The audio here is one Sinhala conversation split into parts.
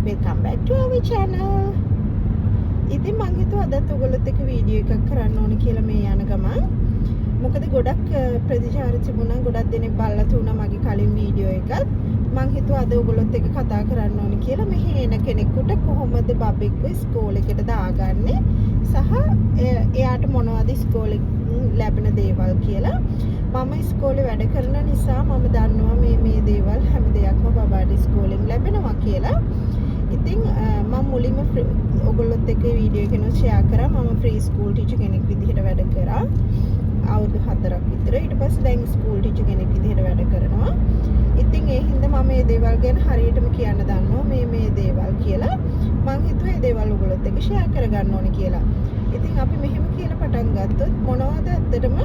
Welcome back to our channel. ඉතින් මම හිතුවා අදත් ඔයගොල්ලොත් එක්ක වීඩියෝ එකක් කරන්න ඕන කියලා මේ යන ගමන්. මොකද ගොඩක් ප්‍රතිචාර තිබුණා, ගොඩක් දෙනෙක් බලලා තුණා මගේ කලින් වීඩියෝ එකත්. මම හිතුවා අද ඔයගොල්ලොත් එක්ක කතා කරන්න ඕන කියලා. මෙහි එන කෙනෙකුට කොහොමද බබෙක්ව ඉස්කෝලේකට දාගන්නේ සහ එයාට මොනවද ඉස්කෝලේ ලැබෙන දේවල් කියලා. මම ඉස්කෝලේ වැඩ කරන නිසා මම දන්නවා මේ දේවල් හැම දෙයක්ම බබාට ඉස්කෝලෙන් ලැබෙනවා කියලා. ඉතින් මම මුලින්ම ඔයගොල්ලොත් එක්ක වීඩියෝ එකක් ෂෙයා කරා. මම ෆ්‍රී ස්කූල් ටීචර් කෙනෙක් විදිහට වැඩ කරා. අවුරුදු 4ක් විතර. ඊට පස්සේ දැන් ස්කූල් ටීචර් කෙනෙක් විදිහට වැඩ කරනවා. ඉතින් ඒ හින්දා මම මේ දේවල් ගැන හරියටම කියන්න දන්නවා මේ දේවල් කියලා. මම හිතුවා මේ දේවල් ඔයගොල්ලොත් එක්ක ෂෙයා කරගන්න ඕනේ කියලා. ඉතින් අපි මෙහෙම කියලා පටන් ගත්තොත් මොනවද ඇත්තටම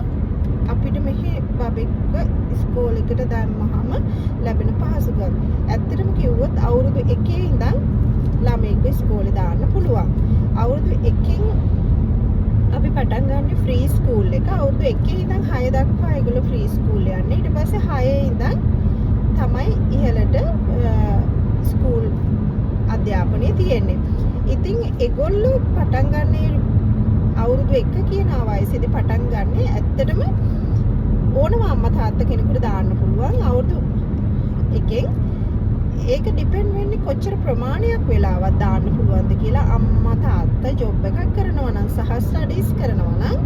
අපිට මෙහි බබෙක්ව ඉස්කෝලේකට දැම්මහම ලැබෙන පහසුකම්. ඇත්තටම කිව්වොත් අවුරුදු 1 ඉඳන් ළමයෙක්ව ඉස්කෝලේ දාන්න පුළුවන්. අවුරුදු 1කින් අපි පටන් ගන්න ෆ්‍රී ස්කූල් එක. අවුරුදු 1 ඉඳන් 6 දක්වා ඒගොල්ලෝ ෆ්‍රී ස්කූල් යන්නේ. ඊට පස්සේ 6 ඉඳන් තමයි ඉහළට ස්කූල් අධ්‍යාපනය තියෙන්නේ. ඉතින් ඒගොල්ලෝ පටන් ගන්නේ අවුරුදු 1 කියන වයසේදී පටන් ගන්න ඇත්තටම ඕනම අම්මා තාත්තා කෙනෙකුට දාන්න පුළුවන්. අවුරුදු 1කින් ඒක ඩිපෙන්ඩ් වෙන්නේ කොච්චර ප්‍රමාණයක් වෙලාවක් දාන්න පුළුවන්ද කියලා. අම්මා තාත්තා ජොබ් එකක් කරනවා නම් සහ ස්ටඩීස් කරනවා නම්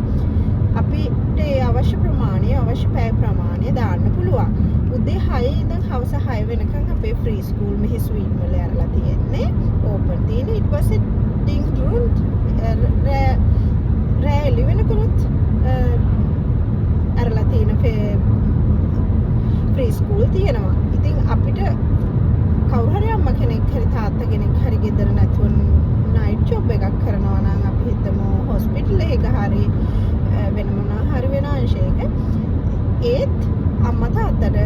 අපිට අවශ්‍ය ප්‍රමාණය අවශ්‍ය පැය ප්‍රමාණය දාන්න පුළුවන්. උදේ 6 ඉඳන් හවස 6 වෙනකන් අපේ ෆ්‍රී ස්කූල් මෙහි ස්වීට් වල ඇරලා තියෙන්නේ. ඕපන් තියෙන. ඊට පස්සේ ඩිං රුන් රෑ 11 වෙනකනුත් ඇරලා තියෙන ෆ්‍රී ස්කූල් තියෙනවා. ඉතින් අපිට කවුරු හරි අම්මා කෙනෙක් හරි තාත්තා කෙනෙක් හරි ගෙදර නැතුව නයිට් ජොබ් එකක් කරනවා නම් අපි හිතමු හොස්පිටල් එකක හරි වෙන මොනවා හරි වෙන අංශයක ඒත් අම්මා තාත්තට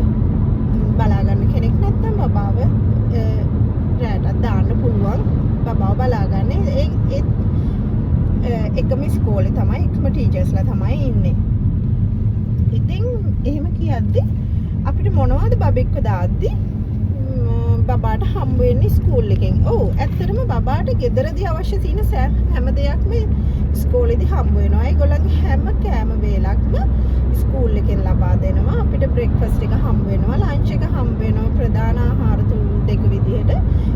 බලා ගන්න කෙනෙක් නැත්නම් බබාව රැට දාන්න පුළුවන්. බබාව බලා ගන්න ඒත් එකම ඉස්කෝලේ තමයි එකම ටීචර්ස්ලා තමයි ඉන්නේ. ඉතින් එහෙම කියද්දි අපිට මොනවද බබෙක්ව දාද්දි බබාට හම්බ වෙන්නේ ස්කූල් එකෙන්. ඔව් ඇත්තටම බබාට ගෙදරදී අවශ්‍ය තියෙන හැම දෙයක්ම ඉස්කෝලේදී හම්බ වෙනවා. ඒගොල්ලන්ගේ හැම කෑම වේලක්ම ස්කූල් එකෙන් ලබා දෙනවා. අපිට බ්‍රේක්ෆාස්ට් එක හම්බ වෙනවා, ලන්ච් එක හම්බ වෙනවා, ප්‍රධාන ආහාර දෙක විදිහට.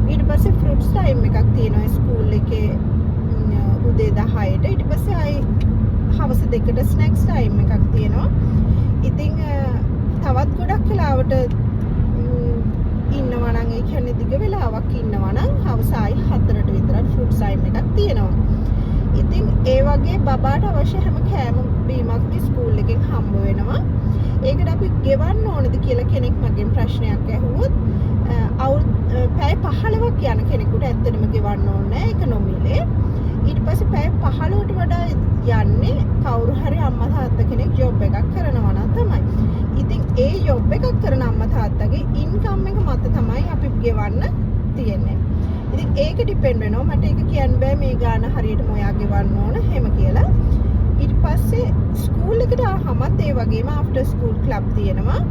ඊට පස්සේ ෆෘට්ස් ටයිම් එකක් තියෙනවා ස්කූල් එකේ උදේ 10ට. ඊට පස්සේ ආයි හවස 2ට ස්නැක්ස් ටයිම් එකක් තියෙනවා. ඉතින් තවත් ගොඩක් වෙලාවට ඉන්නවා නම් ඒ කියන්නේ දිග වෙලාවක් ඉන්නවා නම් හවස ආයි 4ට විතර ෆෘට්ස් ටයිම් එකක් තියෙනවා. ඉතින් ඒ වගේ බබාට අවශ්‍ය හැම කෑම බීමක් ස්කූල් එකෙන් හම්බ වෙනවා. ඒකට අපි ගෙවන්න ඕනද කියලා කෙනෙක් මගෙන් ප්‍රශ්නයක් ඇහුවොත් පැය 15ක් යන කෙනෙකුට ඇත්තටම ගෙවන්න ඕනේ නැහැ. ඒක නොමිලේ. ඊට පස්සේ පැය 15ට වඩා යන්නේ කවුරු හරි අම්මා තාත්තා කෙනෙක් ජොබ් එකක් කරනවා නම් තමයි. ඉතින් ඒ ජොබ් එකක් කරන අම්මා තාත්තගේ ඉන්කම් එක මත තමයි අපි ගෙවන්න තියෙන්නේ. ඉතින් ඒක ඩිපෙන්ඩ් වෙනවා. මට ඒක කියන්න බෑ මේ ගාන හරියටම ඔයා ගෙවන්න ඕන එහෙම කියලා. ඊට පස්සේ ස්කූල් එකට ආවමත් ඒ වගේම ආෆ්ටර් ස්කූල් ක්ලබ් තියෙනවා.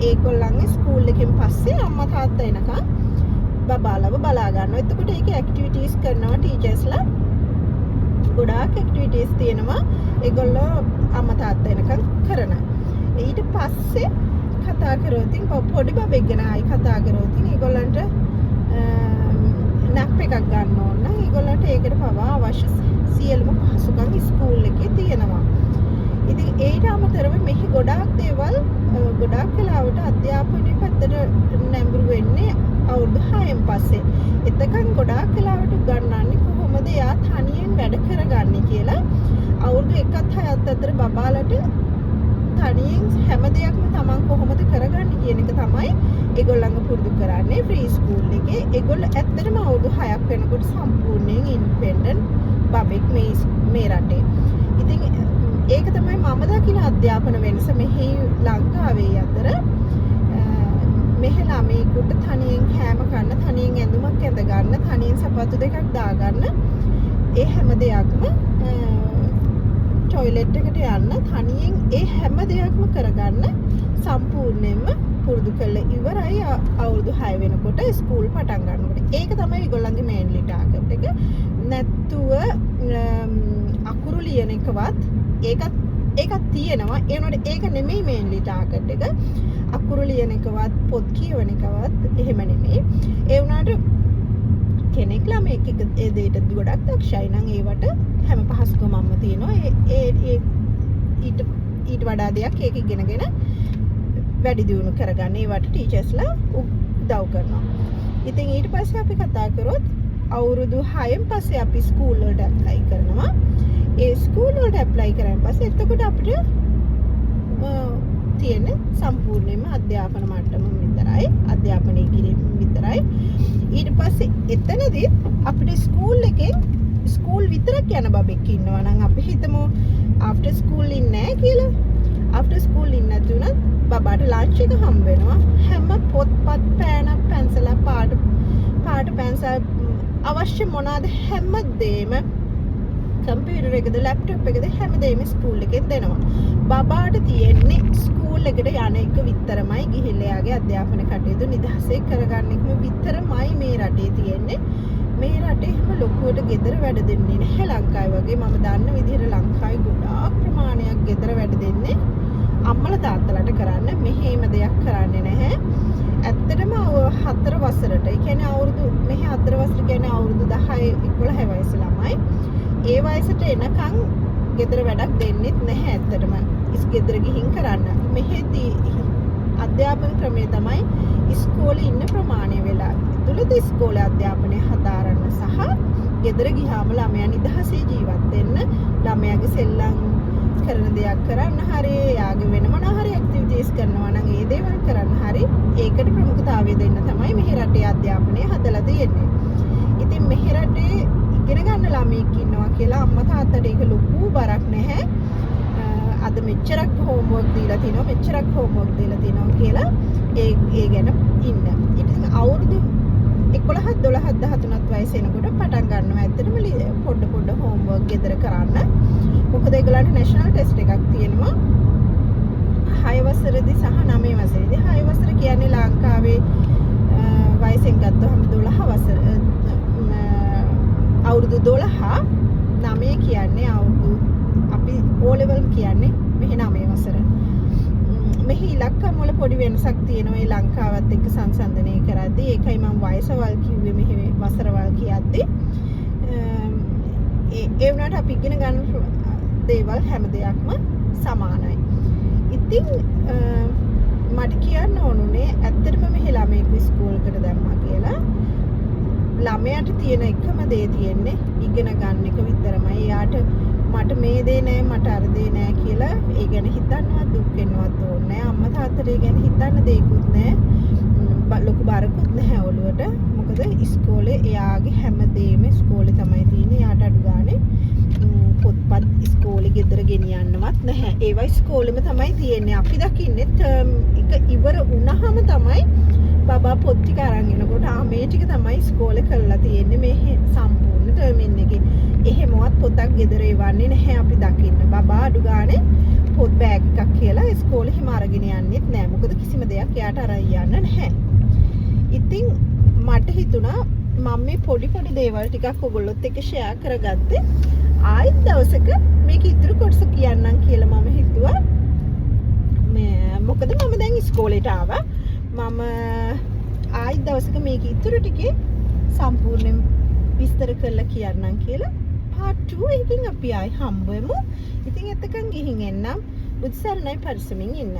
ඒගොල්ලන්ගේ ස්කූල් එකෙන් පස්සේ අම්මා තාත්තා එනකන් බබාලව බලා ගන්නවා. එතකොට ඒක ඇක්ටිවිටීස් කරනවා ටීචර්ස්ලා. ගොඩාක් ඇක්ටිවිටීස් තියෙනවා. ඒගොල්ලෝ අම්මා තාත්තා එනකන් කරන. ඊට පස්සේ කතා කරොත් පොඩි බබෙක් ගැන ආයි කතා කරොත් ඒගොල්ලන්ට නැප් එකක් ගන්න ඕන නම් ඒගොල්ලන්ට ඒකට පවා අවශ්‍ය සියලුම පහසුකම් ස්කූල් එකේ තියෙනවා. ඉතින් ඒට අමතරව මෙහි ගොඩාක් දේවල් ගොඩාක් වෙලාවට අධ්‍යාපනයේ පැත්තට නැඹුරු වෙන්නේ අවුරුදු 6න් පස්සේ. එතකන් ගොඩාක් වෙලාවට උගන්වන්නේ කොහොමද එයා තනියෙන් වැඩ කරගන්නේ කියලා. අවුරුදු 1ත් 6ත් අතර බබාලට තනියෙන් හැම දෙයක්ම තමන් කොහොමද කරගන්නේ කියන එක තමයි ඒගොල්ලන්ව පුරුදු කරන්නේ ෆ්‍රී ස්කූල් එකේ. ඒගොල්ලෝ ඇත්තටම අවුරුදු 6ක් වෙනකොට සම්පූර්ණයෙන් ඉන්ඩිපෙන්ඩන්ට් බබෙක් මේ රටේ. ඉතින් ඒක තමයි මම දකින අධ්‍යාපන වෙනස මෙහි ලංකාවේ අතර. මෙහි ළමයෙකුට තනියෙන් කෑම කන්න, තනියෙන් ඇඳුමක් ඇඳ ගන්න, තනියෙන් සපත්තු දෙකක් දා ගන්න, ඒ හැම දෙයක්ම ටොයිලට් එකට යන්න තනියෙන් ඒ හැම දෙයක්ම කරගන්න සම්පූර්ණයෙන්ම පුරුදු කරලා ඉවරයි අවුරුදු 6 වෙනකොට ස්කූල් පටන් ගන්නකොට. ඒක තමයි ඒගොල්ලන්ගේ මේන්ලි ටාගට් එක. නැත්තුව අකුරු ලියන එකවත් ඒකත් තියෙනවා. ඒ වුණාට ඒක නෙමෙයි මේන්ලි ටාගට් එක. අකුරු ලියන එකවත් පොත් කියවන එකවත් එහෙම නෙමෙයි. ඒ වුණාට කෙනෙක් ළමෙක් ඒ දෙයට ගොඩක් දක්ෂයි නම් ඒවට හැම පහසුකමක්ම තියෙනවා. ඒ ඊට වඩා දෙයක් ඒක ඉගෙනගෙන වැඩි දියුණු කරගන්න ඒවට ටීචර්ස්ලා උදව් කරනවා. ඉතින් ඊට පස්සේ අපි කතා කරොත් අවුරුදු 6න් පස්සේ අපි ස්කූල් වලට ඇප්ලයි කරනවා. ඒ ස්කූල් වලට ඇප්ලයි කරාන් පස්සේ එතකොට අපිට තියෙන සම්පූර්ණයෙන්ම අධ්‍යාපන මට්ටම විතරයි. අධ්‍යාපනය කිරීම විතරයි. ඊට පස්සේ එතනදී අපිට ස්කූල් විතරක් යන බබෙක් ඉන්නවා නම් අපි හිතමු ආෆ්ටර් ස්කූල් ඉන්නේ නැහැ කියලා. ආෆ්ටර් ස්කූල් ඉන්නේ නැතුණත් බබාට ලන්ච් එක හම්බ වෙනවා. හැම පොත්පත් පෑනක් පැන්සලක් පාට පැන්සල් අවශ්‍ය මොනවාද හැමදේම කම්පියුටර් එකද ලැප්ටොප් එකද හැමදේම ස්කූල් එකෙන් දෙනවා. බබාට තියෙන්නේ ස්කූල් එකට යන එක විතරමයි. ගිහිල්ලා යාගේ අධ්‍යාපන කටයුතු නිදහසේ කරගන්න එක විතරමයි මේ රටේ තියෙන්නේ. මේ රටේ හැම ලොකුවට ගෙදර වැඩ දෙන්නේ නැහැ ලංකාවේ වගේ. මම දන්න විදිහට ලංකාවේ ගොඩාක් ප්‍රමාණයක් ගෙදර වැඩ දෙන්නේ අම්මලා තාත්තලාට කරන්න. මෙහෙම දෙයක් කරන්නේ නැහැ. ඇත්තටම 4 වසරට, ඒ කියන්නේ මෙහි 4 වසර කියන්නේ අවුරුදු 10 11 වයස ළමයි. ඒ වයසට එනකන් ගෙදර වැඩක් දෙන්නෙත් නැහැ ඇත්තටම. ගෙදර ගිහින් කරන්න. මෙහෙදී අධ්‍යාපන ක්‍රමය තමයි ඉස්කෝලේ ඉන්න ප්‍රමාණය වෙලා. තුලද ඉස්කෝලේ අධ්‍යාපනය හදාරන්න සහ ගෙදර ගියාම ළමයා නිදහසේ ජීවත් වෙන්න, ළමයාගේ සෙල්ලම් කරන දෙයක් කරන්න හරි, යාගේ වෙන මොනවා හරි ඇක්ටිවිටීස් කරනවා නම් ඒ දේවල් කරන්න හරි ඒකට ප්‍රමුඛතාවය දෙන්න තමයි මෙහි රටේ අධ්‍යාපනය හදලා තියෙන්නේ. ඉතින් මෙහි රටේ ඉගෙන ගන්න ළමයෙක් ඉන්නවා කියලා අම්මා තාත්තට ඒක ලොකු බරක් නැහැ. අද මෙච්චරක් හෝම්වර්ක් දීලා තිනවා කියලා ඒ ගැන ඉන්න. ඉතින් අවුරුදු 11 12 13 වයස එනකොට පටන් ගන්නවා ඇත්තටම පොඩ හෝම්වර්ක් ගෙදර කරන්න. මොකද ඒගොල්ලන්ට නැෂනල් ටෙස්ට් එකක් තියෙනවා 6 වසරේදී සහ 9 වසරේදී. 6 වසර කියන්නේ ලංකාවේ වයසෙන් ගත්තොත් 12 වසර අවුරුදු 12. 9 කියන්නේ අවුරුදු අපි O level කියන්නේ මෙහි 9 වසර. මෙහි ඉලක්කම් වල පොඩි වෙනසක් තියෙනවා ඒ ලංකාවත් එක්ක සංසන්දනය කරද්දී. ඒකයි මම වයසවල් කිව්වේ මෙහි වසරවල් කියද්දී. ඒ වුණාට අපි ඉගෙන ගන්න දේවල් හැම දෙයක්ම සමානයි. ඉතින් මට කියන්න ඕනුනේ ඇත්තටම මෙහි ළමයෙක් ස්කූලකට දැම්මා කියලා. ළමයාට තියෙන එකම දේ තියෙන්නේ ඉගෙන ගන්න එක විතරමයි. එයාට මට මේ දේ නෑ මට අර දේ නෑ කියලා ඒ ගැන හිතන්නවත් දුක් වෙන්නවත් ඕනේ නෑ. අම්මා තාත්තට ඒ ගැන හිතන්න දෙයක්වත් නෑ. ලොකු බරකුත් නැහැ ඔළුවට. මොකද ඉස්කෝලේ එයාගේ හැමදේම ඉස්කෝලේ තමයි තියෙන්නේ. එයාට අඩු ගානේ පොත්පත් ඉස්කෝලේ ගෙදර ගෙනියන්නවත් නැහැ. ඒවා ඉස්කෝලෙම තමයි තියෙන්නේ. අපි දකින්නේ ටර්ම් එක ඉවර වුණාම තමයි බබා පොත් ටික අරන් එනකොට මේ ටික තමයි ඉස්කෝලේ කරලා තියෙන්නේ මේ සම්පූර්ණ ටර්ම් එකේ. එහෙමවත් පොතක් ගෙදර එවන්නේ නැහැ අපි දකින්න. බබා අඩු ගානේ පොත් බෑග් එකක් කියලා ඉස්කෝලේ හිම අරගෙන යන්නෙත් නැහැ. මොකද කිසිම දෙයක් එයාට අරන් යන්න නැහැ. ඉතින් මට හිතුණා මම මේ පොඩි දේවල් ටිකක් ඔයගොල්ලොත් එක්ක ෂෙයා කරගත්තේ. ආයෙත් දවසක මේක ඉතුරු කොටස කියන්නම් කියලා මම හිතුවා. මොකද මම දැන් ඉස්කෝලේට ආවා. මම ආයෙත් දවසක මේක ඉතුරු ටිකේ සම්පූර්ණයෙන් විස්තර කරලා කියන්නම් කියලා. part 2 එකකින් අපි ආයෙ හම්බ වෙමු. ඉතින් එතකන් ගිහින් එන්නම්. බුද්ධ සරණයි පරිස්සමින් ඉන්න.